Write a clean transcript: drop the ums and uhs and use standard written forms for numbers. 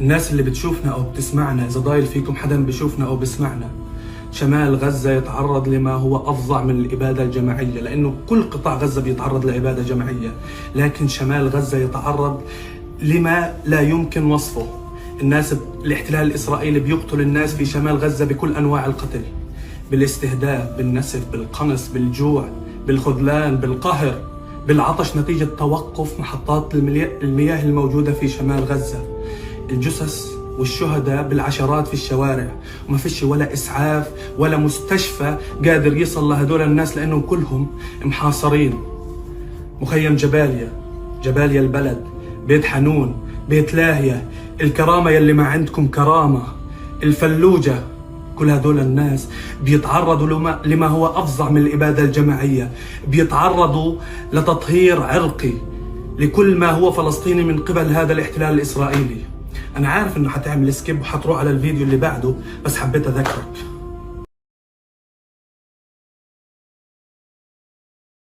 الناس اللي بتشوفنا أو بتسمعنا، إذا ضايل فيكم حدا بيشوفنا أو بسمعنا، شمال غزة يتعرض لما هو أفظع من الإبادة الجماعية، لأنه كل قطاع غزة بيتعرض لإبادة جماعية، لكن شمال غزة يتعرض لما لا يمكن وصفه. الاحتلال الإسرائيلي بيقتل الناس في شمال غزة بكل أنواع القتل، بالاستهداف، بالنسف، بالقنص، بالجوع، بالخذلان، بالقهر، بالعطش نتيجة توقف محطات المياه الموجودة في شمال غزة. الجثث والشهداء بالعشرات في الشوارع، وما فيش ولا إسعاف ولا مستشفى قادر يصل لهدول الناس لأنهم كلهم محاصرين. مخيم جباليا البلد، بيت حنون، بيت لاهية، الكرامة يلي ما عندكم كرامة، الفلوجة، كل هدول الناس بيتعرضوا لما هو أفظع من الإبادة الجماعية، بيتعرضوا لتطهير عرقي لكل ما هو فلسطيني من قبل هذا الاحتلال الإسرائيلي. أنا عارف إنه حتعمل سكيب وحتروح على الفيديو اللي بعده، بس حبيت أذكرك.